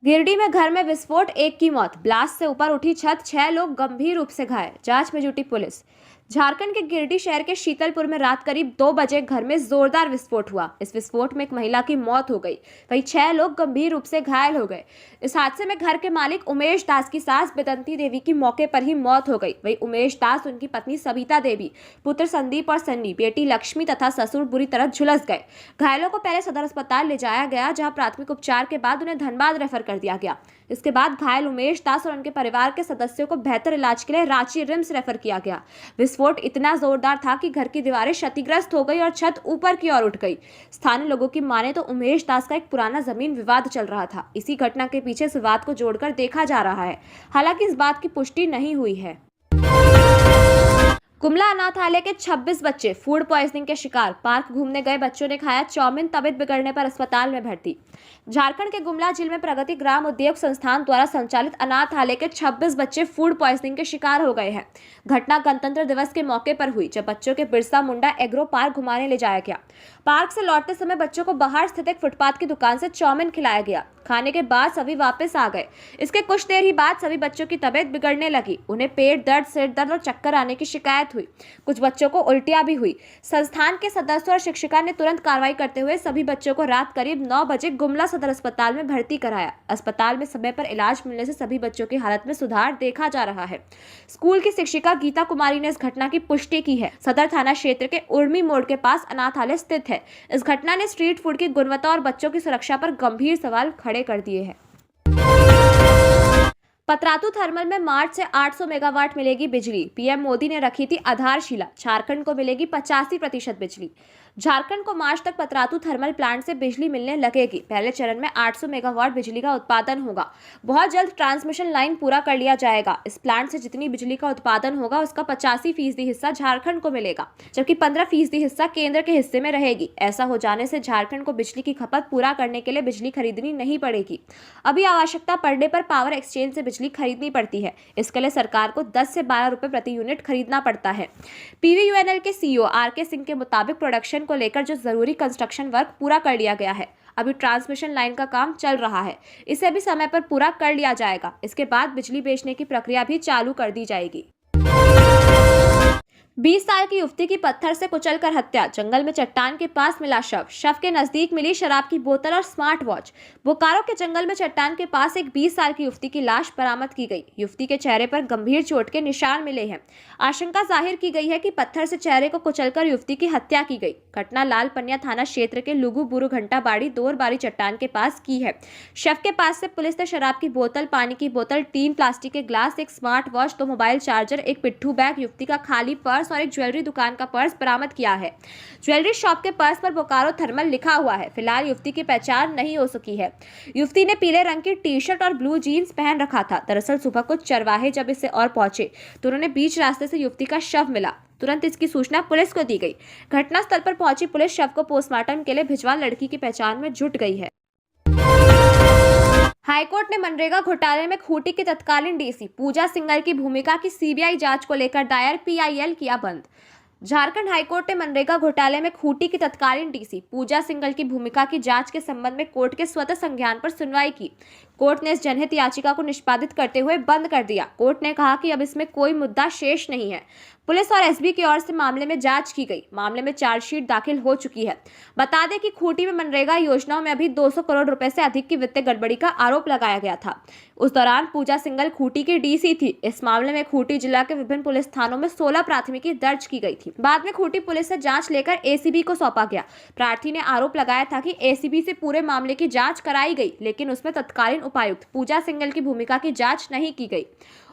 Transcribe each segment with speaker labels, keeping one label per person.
Speaker 1: गिरिडीह में घर में विस्फोट, एक की मौत। ब्लास्ट से ऊपर उठी छत, 6 लोग गंभीर रूप से घायल। जांच में जुटी पुलिस। झारखंड के गिरिडीह शहर के शीतलपुर में रात करीब 2 बजे घर में जोरदार विस्फोट हुआ। इस विस्फोट में एक महिला की मौत हो गई, वहीं 6 लोग गंभीर रूप से घायल हो गए। इस हादसे में घर के मालिक उमेश दास की सास बिदंती देवी की मौके पर ही मौत हो गई। वहीं उमेश दास, उनकी पत्नी सविता देवी, पुत्र संदीप और सन्नी, बेटी लक्ष्मी तथा ससुर बुरी तरह झुलस गए। घायलों को पहले सदर अस्पताल ले जाया गया, जहां प्राथमिक उपचार के बाद उन्हें धनबाद रेफर कर दिया गया। इसके बाद घायल उमेश दास और उनके परिवार के सदस्यों को बेहतर इलाज के लिए रांची रिम्स रेफर किया गया। विस्फोट इतना जोरदार था कि घर की दीवारें क्षतिग्रस्त हो गई और छत ऊपर की ओर उठ गई। स्थानीय लोगों की माने तो उमेश दास का एक पुराना जमीन विवाद चल रहा था। इसी घटना के पीछे इस विवाद को जोड़कर देखा जा रहा है। हालांकि इस बात की पुष्टि नहीं हुई है। गुमला अनाथालय के 26 बच्चे फूड पॉइजनिंग के शिकार। पार्क घूमने गए बच्चों ने खाया चाउमीन, तबीयत बिगड़ने पर अस्पताल में भर्ती। झारखंड के गुमला जिले में प्रगति ग्राम उद्योग संस्थान द्वारा संचालित अनाथालय के 26 बच्चे फूड पॉइजनिंग के शिकार हो गए हैं। घटना गणतंत्र दिवस के मौके पर हुई, जब बच्चों के बिरसा मुंडा एग्रो पार्क घुमाने ले जाया गया। पार्क से लौटते समय बच्चों को बाहर स्थित एक फुटपाथ की दुकान से चाउमीन खिलाया गया। खाने के बाद सभी वापस आ गए। इसके कुछ देर ही बाद सभी बच्चों की तबीयत बिगड़ने लगी। उन्हें पेट दर्द, सिर दर्द और चक्कर आने की शिकायत हुई। कुछ बच्चों को उल्टियां भी हुई। संस्थान के सदस्य और शिक्षिका ने तुरंत कार्रवाई करते हुए सभी बच्चों को रात करीब 9 बजे गुमला सदर अस्पताल में भर्ती कराया। अस्पताल में समय पर इलाज मिलने से सभी बच्चों की हालत में सुधार देखा जा रहा है। स्कूल की शिक्षिका गीता कुमारी ने इस घटना की पुष्टि की है। सदर थाना क्षेत्र के उर्मी मोड़ के पास अनाथालय स्थित है। इस घटना ने स्ट्रीट फूड की गुणवत्ता और बच्चों की सुरक्षा पर गंभीर सवाल खड़े कर दिए हैं। पतरातू थर्मल में मार्च से 800 मेगावाट मिलेगी बिजली। पीएम मोदी ने रखी थी आधारशिला। झारखंड को मिलेगी 85% बिजली। झारखंड को मार्च तक पतरातू थर्मल प्लांट से बिजली मिलने लगेगी। पहले चरण में 800 मेगावाट बिजली का उत्पादन होगा। बहुत जल्द ट्रांसमिशन लाइन पूरा कर लिया जाएगा। इस प्लांट से जितनी बिजली का उत्पादन होगा, उसका 85% हिस्सा झारखंड को मिलेगा, जबकि 15% हिस्सा केंद्र के हिस्से में रहेगी। ऐसा हो जाने से झारखंड को बिजली की खपत पूरा करने के लिए बिजली खरीदनी नहीं पड़ेगी। अभी आवश्यकता पड़ने पर पावर एक्सचेंज से बिजली खरीदनी पड़ती है। इसके लिए सरकार को 10 से 12 रुपए प्रति यूनिट खरीदना पड़ता है। पीवीयूएनएल के सीईओ आरके सिंह के मुताबिक प्रोडक्शन को लेकर जो जरूरी कंस्ट्रक्शन वर्क पूरा कर लिया गया है। अभी ट्रांसमिशन लाइन का काम चल रहा है, इसे भी समय पर पूरा कर लिया जाएगा। इसके बाद बिजली बेचने की प्रक्रिया भी चालू कर दी जाएगी। 20 साल की युवती की पत्थर से कुचलकर हत्या। जंगल में चट्टान के पास मिला शव। शव के नजदीक मिली शराब की बोतल और स्मार्ट वॉच। बोकारो के जंगल में चट्टान के पास एक 20 साल की युवती की लाश बरामद की गई। युवती के चेहरे पर गंभीर चोट के निशान मिले हैं। आशंका जाहिर की गई है कि पत्थर से चेहरे को कुचलकर युवती की हत्या की गई। घटना लाल पनिया थाना क्षेत्र के लुगु बुरु घंटा बाड़ी दोरबारी चट्टान के पास की है। शव के पास से पुलिस ने शराब की बोतल, पानी की बोतल, 3 प्लास्टिक के ग्लास, एक स्मार्ट वॉच, 2 मोबाइल चार्जर, एक पिट्ठू बैग, युवती का खाली पर्स और एक ज्वेलरी दुकान का पर्स बरामद किया है। ज्वेलरी शॉप के पर्स पर बोकारो थर्मल लिखा हुआ है। फिलहाल युवती की पहचान नहीं हो सकी है। युवती ने पीले रंग की टी-शर्ट और ब्लू जीन्स पहन रखा था। दरअसल सुबह कुछ चरवाहे जब इससे और पहुंचे तो उन्होंने बीच रास्ते से युवती का शव मिला। तुरंत इसकी सूचना पुलिस को दी गई। घटनास्थल पर पहुंची पुलिस शव को पोस्टमार्टम के लिए भिजवा लड़की की पहचान में जुट गई है। हाईकोर्ट ने मनरेगा घोटाले में खूंटी की तत्कालीन डीसी पूजा सिंघल की भूमिका की सीबीआई जांच को लेकर दायर पीआईएल किया बंद। झारखंड हाईकोर्ट ने मनरेगा घोटाले में खूंटी की तत्कालीन डीसी पूजा सिंघल की भूमिका की जांच के संबंध में कोर्ट के स्वतः संज्ञान पर सुनवाई की। कोर्ट ने इस जनहित याचिका को निष्पादित करते हुए बंद कर दिया। कोर्ट ने कहा कि अब इसमें कोई मुद्दा शेष नहीं है। पुलिस और एसबी की ओर से मामले में जांच की गई। मामले में चार्जशीट दाखिल हो चुकी है। बता दें कि खूंटी में मनरेगा योजनाओं में अभी 200 करोड़ रुपए से अधिक की वित्तीय गड़बड़ी का आरोप लगाया गया था। उस दौरान पूजा सिंघल खूंटी की डीसी थी। इस मामले में खूंटी जिला के विभिन्न पुलिस थानों में 16 प्राथमिकी दर्ज की गई थी। बाद में खूंटी पुलिस से जांच लेकर एसीबी को सौंपा गया। प्रार्थी ने आरोप लगाया था कि एसीबी से पूरे मामले की जांच कराई गई, लेकिन उसमें तत्कालीन उपायुक्त पूजा सिंघल की भूमिका की जांच नहीं की गई।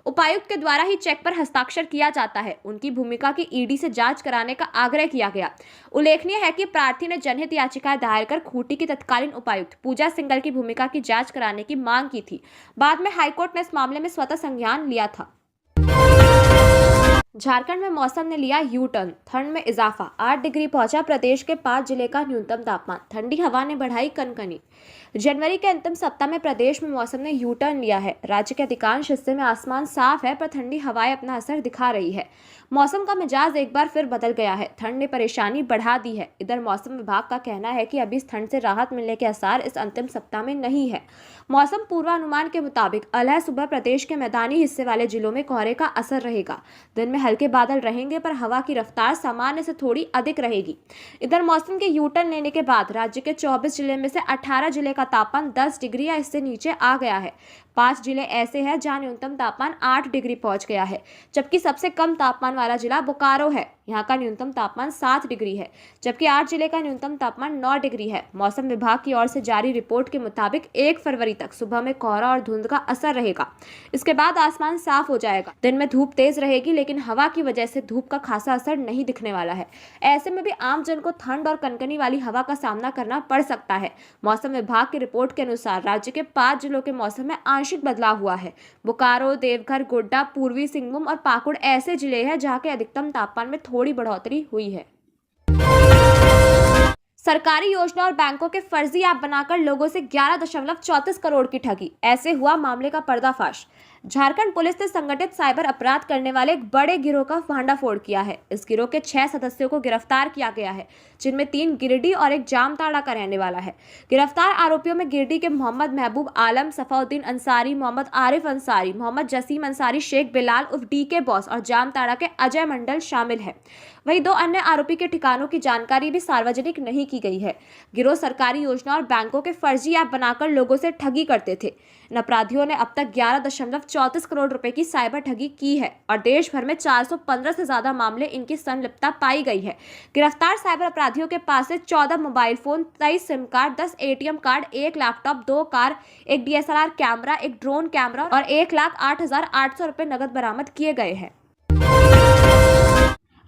Speaker 1: उपायुक्त के द्वारा ही चेक पर हस्ताक्षर किया जाता है। उनकी भूमिका की ईडी से जांच कराने का आग्रह किया गया। उल्लेखनीय है कि प्रार्थी ने जनहित याचिकाएं दायर कर खूंटी की तत्कालीन उपायुक्त पूजा सिंघल की भूमिका की जांच कराने की मांग की थी। बाद में हाईकोर्ट ने इस मामले में स्वतः संज्ञान लिया था। झारखंड में मौसम ने लिया यू टर्न। ठंड में इजाफा, 8 डिग्री पहुंचा प्रदेश के 5 जिले का न्यूनतम तापमान। ठंडी हवा ने बढ़ाई कनकनी। जनवरी के अंतिम सप्ताह में प्रदेश में मौसम ने यू टर्न लिया है। राज्य के अधिकांश हिस्से में आसमान साफ है, पर ठंडी हवाएं अपना असर दिखा रही है। मौसम का मिजाज एक बार फिर बदल गया है। ठंड ने परेशानी बढ़ा दी है। इधर मौसम विभाग का कहना है कि अभी इस ठंड से राहत मिलने के आसार इस अंतिम सप्ताह में नहीं है। मौसम पूर्वानुमान के मुताबिक अलह सुबह प्रदेश के मैदानी हिस्से वाले जिलों में कोहरे का असर रहेगा। दिन में हल्के बादल रहेंगे, पर हवा की रफ्तार सामान्य से थोड़ी अधिक रहेगी। इधर मौसम के यू टर्न लेने के बाद राज्य के 24 जिले में से 18 जिले का तापमान 10 डिग्री या इससे नीचे आ गया है। 5 जिले ऐसे हैं जहां न्यूनतम तापमान 8 डिग्री पहुंच गया है, जबकि सबसे कम तापमान वाला जिला बोकारो है। यहाँ का न्यूनतम तापमान 7 डिग्री है, जबकि 8 जिले का न्यूनतम तापमान 9 डिग्री है। मौसम विभाग की ओर से जारी रिपोर्ट के मुताबिक 1 फरवरी तक सुबह में कोहरा और धुंध का असर रहेगा। इसके बाद आसमान साफ हो जाएगा। दिन में धूप तेज रहेगी, लेकिन हवा की वजह से धूप का खासा असर नहीं दिखने वाला है। ऐसे में भी आम जन को ठंड और कनकनी वाली हवा का सामना करना पड़ सकता है। मौसम विभाग की रिपोर्ट के अनुसार राज्य के 5 जिलों के मौसम में आंशिक बदलाव हुआ है। बोकारो, देवघर, गोड्डा, पूर्वी सिंहभूम और पाकुड़ ऐसे जिले हैं जहां के अधिकतम तापमान में थोड़ी बढ़ोतरी हुई है। सरकारी योजना और बैंकों के फर्जी ऐप बनाकर लोगों से 11.34 करोड़ की ठगी, ऐसे हुआ मामले का पर्दाफाश। झारखंड पुलिस ने संगठित साइबर अपराध करने वाले एक बड़े गिरोह का भंडाफोड़ किया है। इस गिरोह के 6 सदस्यों को गिरफ्तार किया गया है, जिनमें 3 गिरिडीह और एक जामताड़ा का रहने वाला है। गिरफ्तार आरोपियों में गिरिडीह के मोहम्मद महबूब आलम, सफाउद्दीन अंसारी, मोहम्मद आरिफ अंसारी, मोहम्मद जसीम अंसारी, शेख बिलाल उर्फ डीके बॉस और जामताड़ा के अजय मंडल शामिल है। वहीं 2 अन्य आरोपी के ठिकानों की जानकारी भी सार्वजनिक नहीं की गई है। गिरोह सरकारी योजना और बैंकों के फर्जी ऐप बनाकर लोगों से ठगी करते थे। इन अपराधियों ने अब तक 11.34 करोड़ रुपए की साइबर ठगी की है और देश भर में 415 से ज्यादा मामले इनकी संलिप्तता पाई गई है। गिरफ्तार साइबर अपराधियों के पास से 14 mobile phone, 23 SIM card, 10 ATM card, 1 laptop, 2 car, एक DSLR कैमरा, एक ड्रोन कैमरा और 1,08,800 रुपए नगद बरामद किए गए हैं।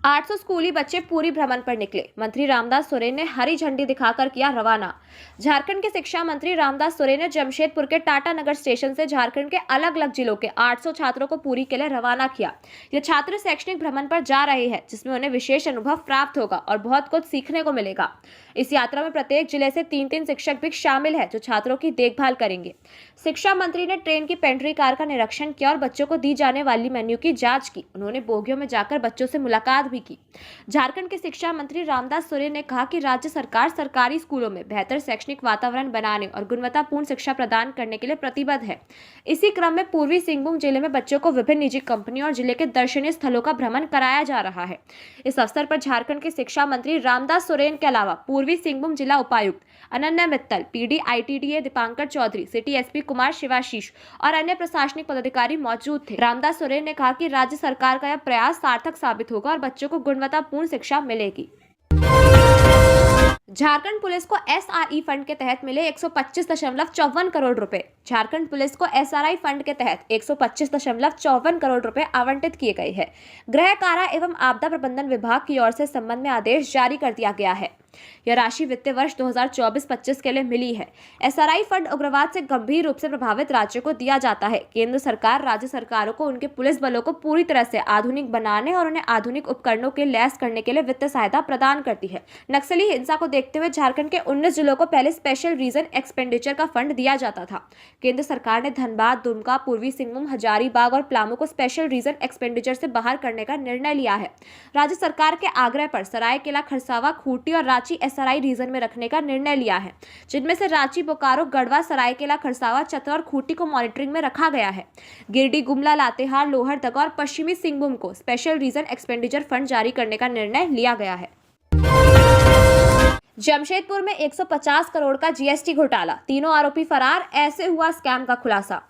Speaker 1: 800 स्कूली बच्चे पूरी भ्रमण पर निकले। मंत्री रामदास सोरेन ने हरी झंडी दिखाकर किया रवाना। झारखंड के शिक्षा मंत्री रामदास सोरेन ने जमशेदपुर के टाटा नगर स्टेशन से झारखंड के अलग अलग जिलों के 800 छात्रों को पुरी के लिए रवाना किया। ये छात्र शैक्षणिक भ्रमण पर जा रहे हैं, जिसमें उन्हें विशेष अनुभव प्राप्त होगा और बहुत कुछ सीखने को मिलेगा। इस यात्रा में प्रत्येक जिले से 3-3 शिक्षक भी शामिल है, जो छात्रों की देखभाल करेंगे। शिक्षा मंत्री ने ट्रेन की पेंट्री कार का निरीक्षण किया और बच्चों को दी जाने वाली मेन्यू की जांच की। उन्होंने बोगियों में जाकर बच्चों से मुलाकात भी की। झारखंड के शिक्षा मंत्री रामदास सोरेन ने कहा कि राज्य सरकार सरकारी स्कूलों में बेहतर शैक्षणिक वातावरण बनाने और गुणवत्तापूर्ण शिक्षा प्रदान करने के लिए प्रतिबद्ध है। इसी क्रम में पूर्वी सिंहभूम जिले में बच्चों को विभिन्न निजी कंपनियों और जिले के दर्शनीय स्थलों का भ्रमण कराया जा रहा है। इस अवसर पर झारखंड के शिक्षा मंत्री रामदास सोरेन के अलावा पूर्वी सिंहभूम जिला उपायुक्त Ananya Mittal, PD ITDA Dipankar Chaudhary, city SP Kumar Shivashish और अन्य प्रशासनिक पदाधिकारी मौजूद थे। रामदास सोरेन ने कहा कि राज्य सरकार का यह प्रयास सार्थक साबित होगा और बच्चों को गुणवत्तापूर्ण शिक्षा मिलेगी। झारखंड पुलिस को SRE फंड के तहत मिले 125.54 करोड़ रुपए। झारखंड पुलिस को SRI फंड के तहत 125.54 करोड़ रुपए आवंटित किए गए हैं। गृह कारा एवं आपदा प्रबंधन विभाग की ओर से संबंध में आदेश जारी कर दिया गया है। यह राशि वित्तीय वर्ष 2024-25 के लिए मिली है। SRI फंड उग्रवाद से गंभीर रूप से प्रभावित राज्यों को दिया जाता है। केंद्र सरकार राज्य सरकारों को उनके पुलिस बलों को पूरी तरह से आधुनिक बनाने और उन्हें आधुनिक उपकरणों के लैस करने के लिए वित्तीय सहायता प्रदान करती है। नक्सली हिंसा को देखते हुए झारखंड के 19 जिलों को पहले स्पेशल रीजन एक्सपेंडिचर का फंड दिया जाता था। केंद्र सरकार ने धनबाद, दुमका, पूर्वी सिंहभूम, हजारीबाग और पलामू को स्पेशल रीजन एक्सपेंडिचर से बाहर करने का निर्णय लिया है। राज्य सरकार के आग्रह पर सरायकेला, खरसावा, खूंटी और रांची SRI रीजन में रखने का निर्णय लिया है, जिनमें से रांची, बोकारो, गढ़वा, सरायकेला, खरसावा, चतरा और खूंटी को मॉनिटरिंग में रखा गया है। गिरिडीह, गुमला, लातेहार, लोहरदगा और पश्चिमी सिंहभूम को स्पेशल रीजन एक्सपेंडिचर फंड जारी करने का निर्णय लिया गया है। जमशेदपुर में 150 करोड़ का GST घोटाला, तीनों आरोपी फरार, ऐसे हुआ स्कैम का खुलासा।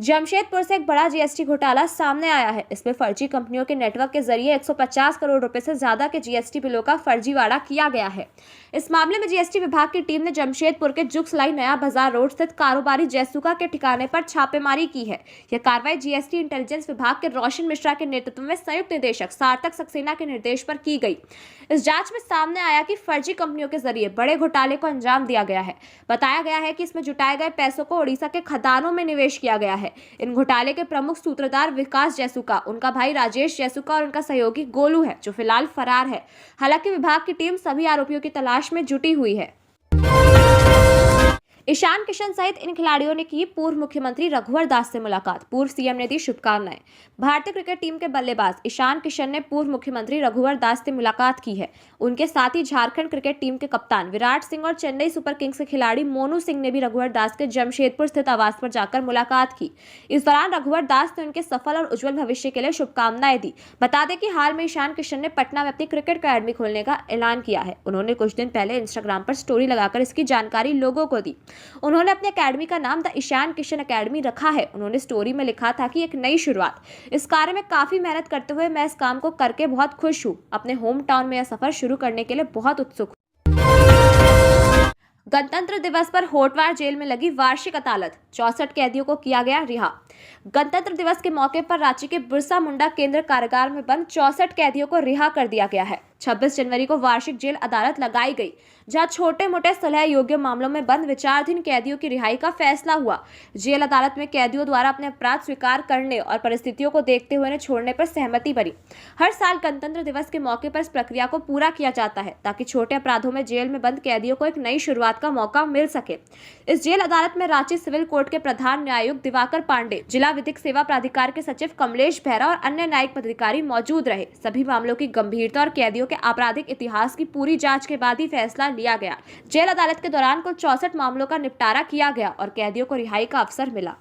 Speaker 1: जमशेदपुर से एक बड़ा GST घोटाला सामने आया है। इसमें फर्जी कंपनियों के नेटवर्क के जरिए 150 करोड़ रुपए से ज्यादा के GST बिलों का फर्जीवाड़ा किया गया है। इस मामले में GST विभाग की टीम ने जमशेदपुर के जुगसलाई नया बाजार रोड स्थित कारोबारी जयसुका के ठिकाने पर छापेमारी की है। यह कार्रवाई GST इंटेलिजेंस विभाग के रोशन मिश्रा के नेतृत्व में संयुक्त निदेशक सार्थक सक्सेना के निर्देश पर की गई। इस जांच में सामने आया कि फर्जी कंपनियों के जरिए बड़े घोटाले को अंजाम दिया गया है। बताया गया है कि इसमें जुटाए गए पैसों को ओडिशा के खदानों में निवेश किया गया है। इन घोटाले के प्रमुख सूत्रधार विकास जयसुका, उनका भाई राजेश जयसुका और उनका सहयोगी गोलू है, जो फिलहाल फरार है। हालांकि विभाग की टीम सभी आरोपियों की तलाश में जुटी हुई है। ईशान किशन सहित इन खिलाड़ियों ने की पूर्व मुख्यमंत्री रघुवर दास से मुलाकात, पूर्व सीएम ने दी शुभकामनाएं। भारतीय क्रिकेट टीम के बल्लेबाज ईशान किशन ने पूर्व मुख्यमंत्री रघुवर दास से मुलाकात की है। उनके साथ ही झारखंड क्रिकेट टीम के कप्तान विराट सिंह और चेन्नई सुपर किंग्स के खिलाड़ी मोनू सिंह ने भी रघुवर दास के जमशेदपुर स्थित आवास पर जाकर मुलाकात की। इस दौरान रघुवर दास ने उनके सफल और उज्जवल भविष्य के लिए शुभकामनाएं दी। बता दें कि हाल में ईशान किशन ने पटना में अपनी क्रिकेट अकेडमी खोलने का ऐलान किया है। उन्होंने कुछ दिन पहले इंस्टाग्राम पर स्टोरी लगाकर इसकी जानकारी लोगों को दी। उन्होंने अपनी अकेडमी का नाम द ईशान किशन अकेडमी रखा है। उन्होंने स्टोरी में लिखा था कि एक नई शुरुआत, इस कार्य में काफी मेहनत करते हुए मैं इस काम को करके बहुत खुश हूँ। अपने होम टाउन में यह सफर शुरू करने के लिए बहुत उत्सुक हूँ। गणतंत्र दिवस पर होटवार जेल में लगी वार्षिक अदालत, 64 कैदियों को किया गया रिहा। गणतंत्र दिवस के मौके पर रांची के बिरसा मुंडा केंद्र कारागार में बंद 64 कैदियों को रिहा कर दिया गया है। 26 जनवरी को वार्षिक जेल अदालत लगाई गई, जहां छोटे मोटे सलह योग्य मामलों में बंद विचाराधीन कैदियों की रिहाई का फैसला हुआ। जेल अदालत में कैदियों द्वारा अपने अपराध स्वीकार करने और परिस्थितियों को देखते हुए उन्हें छोड़ने पर सहमति बनी। हर साल गणतंत्र दिवस के मौके पर इस प्रक्रिया को पूरा किया जाता है, ताकि छोटे अपराधों में जेल में बंद कैदियों को एक नई शुरुआत का मौका मिल सके। इस जेल अदालत में रांची सिविल कोर्ट के प्रधान न्यायायुक्त दिवाकर पांडे, जिला विधिक सेवा प्राधिकार के सचिव कमलेश बेहरा और अन्य न्यायिक पदाधिकारी मौजूद रहे। सभी मामलों की गंभीरता और कैदियों के आपराधिक इतिहास की पूरी जांच के बाद ही फैसला लिया गया। जेल अदालत के दौरान कुल 64 मामलों का निपटारा किया गया और कैदियों को रिहाई का अवसर मिला।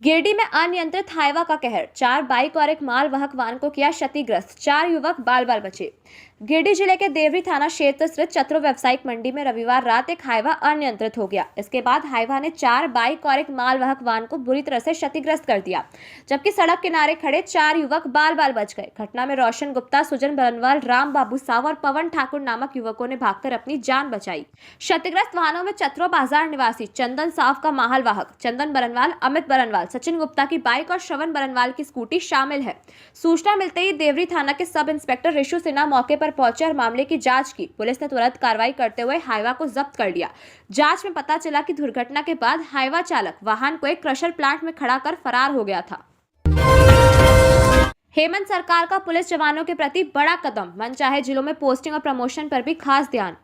Speaker 1: गिरिडीह में अनियंत्रित हाइवा का कहर, 4 बाइक और एक मालवाहक वाहन को किया क्षतिग्रस्त, 4 युवक बाल बाल बचे। गिरिडीह जिले के देवरी थाना क्षेत्र स्थित चतुर व्यावसायिक मंडी में रविवार रात एक हाइवा अनियंत्रित हो गया। इसके बाद हाइवा ने 4 बाइक और एक मालवाहक वाहन को बुरी तरह से क्षतिग्रस्त कर दिया, जबकि सड़क किनारे खड़े 4 युवक बाल बाल बच गए। घटना में रोशन गुप्ता, सुजन बरनवाल, राम बाबू साव और पवन ठाकुर नामक युवकों ने भागकर अपनी जान बचाई। क्षतिग्रस्त वाहनों में चतरो बाजार निवासी चंदन साव का माहल वाहक, चंदन बरनवाल, अमित बरनवाल, सचिन गुप्ता की बाइक और श्रवण बरनवाल की स्कूटी शामिल है। सूचना मिलते ही देवरी थाना के सब इंस्पेक्टर ऋषु सिन्हा मौके पर पहुंचे और मामले की जांच की। पुलिस ने तुरंत कार्रवाई करते हुए हाइवा को जब्त कर लिया। जांच में पता चला कि दुर्घटना के बाद हाइवा चालक वाहन को एक क्रशर प्लांट में खड़ा कर फरार हो गया था। हेमंत सरकार का पुलिस जवानों के प्रति बड़ा कदम, मनचाहे जिलों में पोस्टिंग और प्रमोशन पर भी खास ध्यान।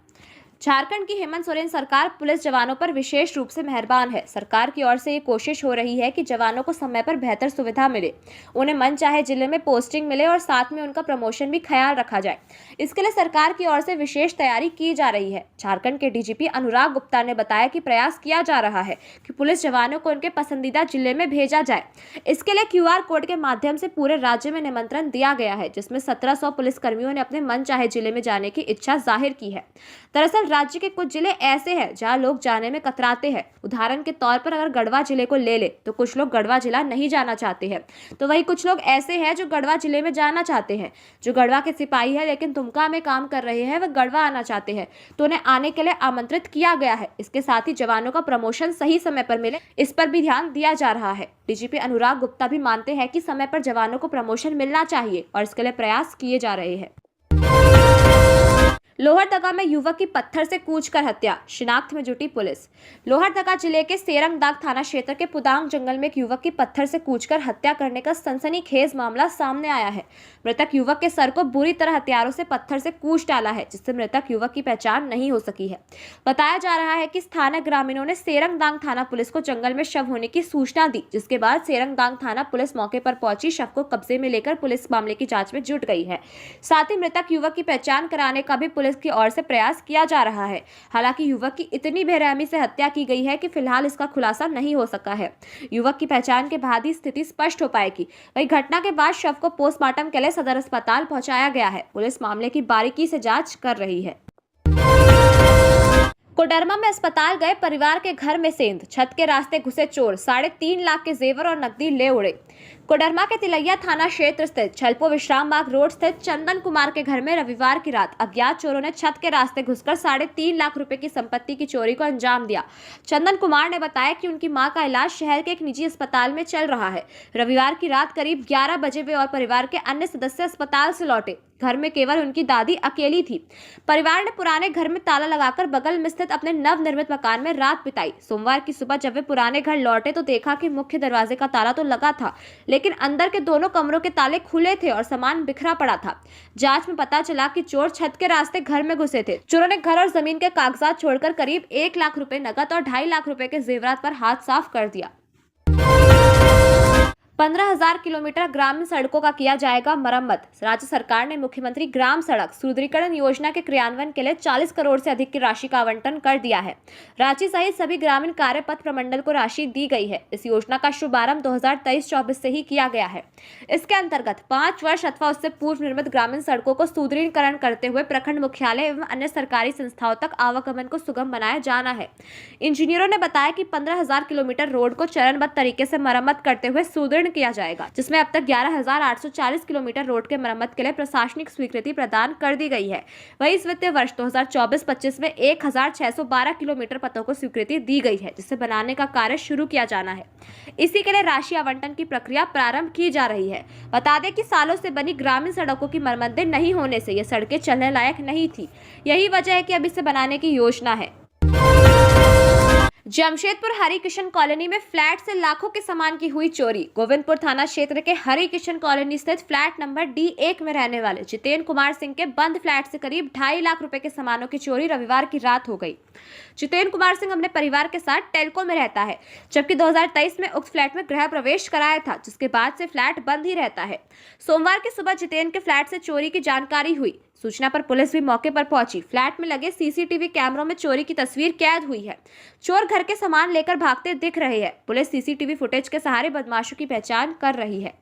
Speaker 1: झारखंड की हेमंत सोरेन सरकार पुलिस जवानों पर विशेष रूप से मेहरबान है। सरकार की ओर से ये कोशिश हो रही है कि जवानों को समय पर बेहतर सुविधा मिले, उन्हें मनचाहे जिले में पोस्टिंग मिले और साथ में उनका प्रमोशन भी ख्याल रखा जाए। इसके लिए सरकार की ओर से विशेष तैयारी की जा रही है। झारखंड के डीजीपी अनुराग गुप्ता ने बताया कि प्रयास किया जा रहा है कि पुलिस जवानों को उनके पसंदीदा जिले में भेजा जाए। इसके लिए QR कोड के माध्यम से पूरे राज्य में निमंत्रण दिया गया है, जिसमें 1700 पुलिसकर्मियों ने अपने मनचाहे जिले में जाने की इच्छा जाहिर की है। दरअसल राज्य के कुछ जिले ऐसे हैं जहां लोग जाने में कतराते हैं। उदाहरण के तौर पर अगर गढ़वा जिले को ले ले तो कुछ लोग गढ़वा जिला नहीं जाना चाहते हैं, तो वही कुछ लोग ऐसे हैं जो गढ़वा जिले में जाना चाहते हैं। जो गढ़वा के सिपाही है लेकिन दुमका में काम कर रहे हैं, वह गढ़वा आना चाहते हैं, तो उन्हें आने के लिए आमंत्रित किया गया है। इसके साथ ही जवानों का प्रमोशन सही समय पर मिले, इस पर भी ध्यान दिया जा रहा है। डीजीपी अनुराग गुप्ता भी मानते हैं कि समय पर जवानों को प्रमोशन मिलना चाहिए और इसके लिए प्रयास किए जा रहे हैं। लोहरदगा में युवक की पत्थर से कूचकर हत्या, शिनाख्त में जुटी पुलिस। लोहरदगा जिले के सेरंगदाग थाना क्षेत्र के पुदांग जंगल में एक युवक की पत्थर से कूचकर हत्या करने का सनसनीखेज मामला सामने आया है। मृतक युवक के सर को बुरी तरह हथियारों से पत्थर से कूच डाला है, जिससे मृतक युवक की पहचान नहीं हो सकी है। बताया जा रहा है कि स्थानीय ग्रामीणों ने सेरंगदांग थाना पुलिस को जंगल में शव होने की सूचना दी, जिसके बाद सेरंगदांग थाना पुलिस मौके पर पहुंची। शव को कब्जे में लेकर पुलिस मामले की जांच में जुट गई है। साथ ही मृतक युवक की पहचान कराने का भी पुलिस की ओर से प्रयास किया जा रहा है। हालांकि युवक की इतनी बेरहमी से हत्या की गई है कि फिलहाल इसका खुलासा नहीं हो सका है। युवक की पहचान के बाद ही स्थिति स्पष्ट हो पाएगी। वहीं घटना के बाद शव को पोस्टमार्टम के लिए सदर अस्पताल पहुंचाया गया है। पुलिस मामले की बारीकी से जांच कर रही है। कोडरमा में अस्पताल गए परिवार के घर में सेंध, छत के रास्ते घुसे चोर, 3.5 लाख के जेवर और नकदी ले उड़े। कोडरमा के तिलैया थाना क्षेत्र स्थित छलपो विश्राम बाग रोड स्थित चंदन कुमार के घर में रविवार की रात अज्ञात चोरों ने छत के रास्ते घुसकर 3.5 लाख रुपए की संपत्ति की चोरी को अंजाम दिया। चंदन कुमार ने बताया कि उनकी मां का इलाज शहर के एक निजी अस्पताल में चल रहा है। रविवार की रात करीब 11 बजे वे और परिवार के अन्य सदस्य अस्पताल से लौटे। घर में केवल उनकी दादी अकेली थी। परिवार ने पुराने घर में ताला लगाकर बगल में स्थित अपने नवनिर्मित मकान में रात बिताई। सोमवार की सुबह जब वे पुराने घर लौटे तो देखा कि मुख्य दरवाजे का ताला तो लगा था, लेकिन अंदर के दोनों कमरों के ताले खुले थे और सामान बिखरा पड़ा था। जांच में पता चला कि चोर छत के रास्ते घर में घुसे थे। चोरों ने घर और जमीन के कागजात छोड़कर करीब 1 लाख रुपए नकद और 2.5 लाख रुपए के जेवरात पर हाथ साफ कर दिया। 15,000 किलोमीटर ग्रामीण सड़कों का किया जाएगा मरम्मत। राज्य सरकार ने मुख्यमंत्री ग्राम सड़क सुदृढ़ीकरण योजना के क्रियान्वयन के लिए 40 करोड़ से अधिक की राशि का आवंटन कर दिया है। रांची सहित सभी ग्रामीण कार्य पथ प्रमंडल को राशि दी गई है। इस योजना का शुभारंभ 2023-24 से ही किया गया है। इसके अंतर्गत 5 वर्ष अथवा उससे पूर्व निर्मित ग्रामीण सड़कों को सुदृढ़ीकरण करते हुए प्रखंड मुख्यालय एवं अन्य सरकारी संस्थाओं तक आवागमन को सुगम बनाया जाना है। इंजीनियरों ने बताया कि 15,000 किलोमीटर रोड को चरणबद्ध तरीके से मरम्मत करते हुए सुदृढ़ किया जाएगा, जिसमें अब तक 11,840 किलोमीटर रोड के मरम्मत के लिए प्रशासनिक स्वीकृति प्रदान कर दी गई है। वहीं इस वित्तीय वर्ष 2024-25 में 1,612 किलोमीटर पथों को स्वीकृति दी गई है, जिसे बनाने का कार्य शुरू किया जाना है। इसी के लिए राशि आवंटन की प्रक्रिया प्रारंभ की जा रही है। बता दें कि सालों से बनी ग्रामीण सड़कों की मरम्मतें नहीं होने से ये सड़कें चलने लायक नहीं थी। यही वजह है कि अब इसे बनाने की योजना है। जमशेदपुर हरिकिशन कॉलोनी में फ्लैट से लाखों के सामान की हुई चोरी। गोविंदपुर थाना क्षेत्र के हरिकिशन कॉलोनी स्थित फ्लैट नंबर D1 में रहने वाले जितेंद्र कुमार सिंह के बंद फ्लैट से करीब 2.5 लाख रुपए के सामानों की चोरी रविवार की रात हो गई। जितेंद्र कुमार सिंह अपने परिवार के साथ टेल्को में रहता है, जबकि 2023 में उक्त फ्लैट में गृह प्रवेश कराया था, जिसके बाद से फ्लैट बंद ही रहता है। सोमवार की सुबह जितेंद्र के फ्लैट से चोरी की जानकारी हुई। सूचना पर पुलिस भी मौके पर पहुंची। फ्लैट में लगे सीसीटीवी कैमरों में चोरी की तस्वीर कैद हुई है। चोर घर के सामान लेकर भागते दिख रहे हैं। पुलिस सीसीटीवी फुटेज के सहारे बदमाशों की पहचान कर रही है।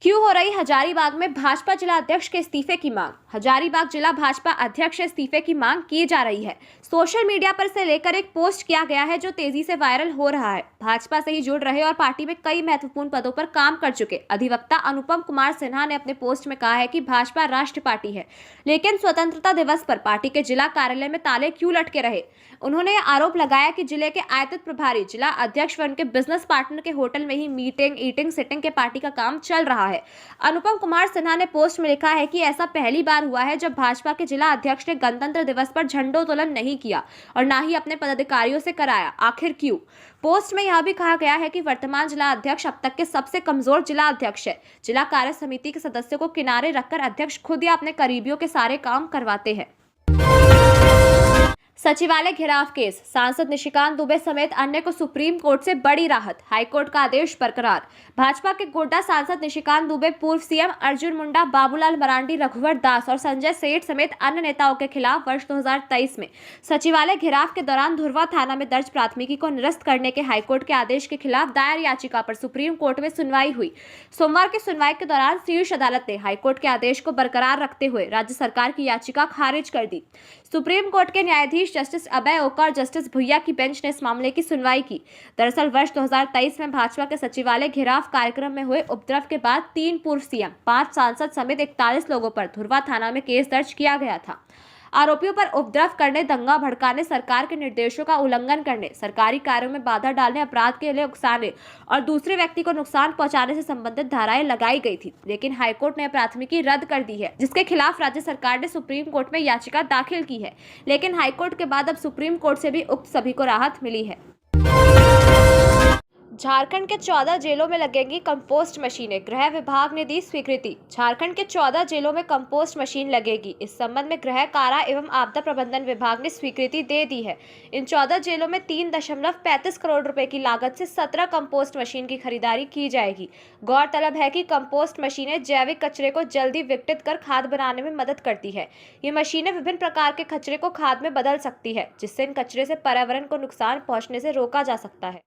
Speaker 1: क्यों हो रही हजारीबाग में भाजपा जिला अध्यक्ष के इस्तीफे की मांग। हजारीबाग जिला भाजपा अध्यक्ष इस्तीफे की मांग की जा रही है। सोशल मीडिया पर से लेकर एक पोस्ट किया गया है जो तेजी से वायरल हो रहा है। भाजपा से ही जुड़ रहे और पार्टी में कई महत्वपूर्ण पदों पर काम कर चुके अधिवक्ता अनुपम कुमार सिन्हा ने अपने पोस्ट में कहा है कि भाजपा राष्ट्र पार्टी है, लेकिन स्वतंत्रता दिवस पर पार्टी के जिला कार्यालय में ताले क्यों लटके रहे। उन्होंने आरोप लगाया कि जिले के आयतित प्रभारी जिला अध्यक्ष व उनके बिजनेस पार्टनर के होटल में ही मीटिंग ईटिंग सिटिंग के पार्टी का काम चल रहा है। अनुपम कुमार सिन्हा ने पोस्ट में लिखा है कि ऐसा पहली बार हुआ है जब भाजपा के जिला अध्यक्ष ने गणतंत्र दिवस पर झंडोत्तोलन नहीं किया और ना ही अपने पदाधिकारियों से कराया। आखिर क्यों? पोस्ट में यह भी कहा गया है कि वर्तमान जिला अध्यक्ष अब तक के सबसे कमजोर जिला अध्यक्ष है। जिला कार्य समिति के सदस्यों को किनारे रखकर अध्यक्ष खुद या अपने करीबियों के सारे काम करवाते हैं। सचिवालय घेराव केस, सांसद निशिकांत दुबे समेत अन्य को सुप्रीम कोर्ट से बड़ी राहत। हाईकोर्ट का आदेश बरकरार। भाजपा के गोड्डा सांसद निशिकांत दुबे, पूर्व सीएम अर्जुन मुंडा, बाबूलाल मरांडी, रघुवर दास और संजय सेठ समेत अन्य नेताओं के खिलाफ वर्ष 2023 में सचिवालय घेराव के दौरान धुर्वा थाना में दर्ज प्राथमिकी को निरस्त करने के हाईकोर्ट के आदेश के खिलाफ दायर याचिका पर सुप्रीम कोर्ट में सुनवाई हुई। सोमवार की सुनवाई के दौरान शीर्ष अदालत ने हाईकोर्ट के आदेश को बरकरार रखते हुए राज्य सरकार की याचिका खारिज कर दी। सुप्रीम कोर्ट के न्यायाधीश जस्टिस अभय ओका और जस्टिस भुइया की बेंच ने इस मामले की सुनवाई की। दरअसल वर्ष 2023 में भाजपा के सचिवालय घेराव कार्यक्रम में हुए उपद्रव के बाद 3 पूर्व सीएम, 5 सांसद समेत 41 लोगों पर धुर्वा थाना में केस दर्ज किया गया था। आरोपियों पर उपद्रव करने, दंगा भड़काने, सरकार के निर्देशों का उल्लंघन करने, सरकारी कार्यों में बाधा डालने, अपराध के लिए उकसाने और दूसरे व्यक्ति को नुकसान पहुंचाने से संबंधित धाराएं लगाई गई थी, लेकिन हाईकोर्ट ने प्राथमिकी रद्द कर दी है, जिसके खिलाफ राज्य सरकार ने सुप्रीम कोर्ट में याचिका दाखिल की है। लेकिन हाईकोर्ट के बाद अब सुप्रीम कोर्ट से भी उक्त सभी को राहत मिली है। झारखंड के 14 जेलों में लगेंगी कंपोस्ट मशीनें, गृह विभाग ने दी स्वीकृति। झारखंड के 14 जेलों में कंपोस्ट मशीन लगेगी। इस संबंध में गृह, कारा एवं आपदा प्रबंधन विभाग ने स्वीकृति दे दी है। इन 14 जेलों में 3.35 करोड़ रुपए की लागत से 17 कंपोस्ट मशीन की खरीदारी की जाएगी। गौरतलब है कि कंपोस्ट मशीनें जैविक कचरे को जल्दी विघटित कर खाद बनाने में मदद करती है। ये मशीनें विभिन्न प्रकार के कचरे को खाद में बदल सकती है, जिससे इन कचरे से पर्यावरण को नुकसान पहुंचने से रोका जा सकता है।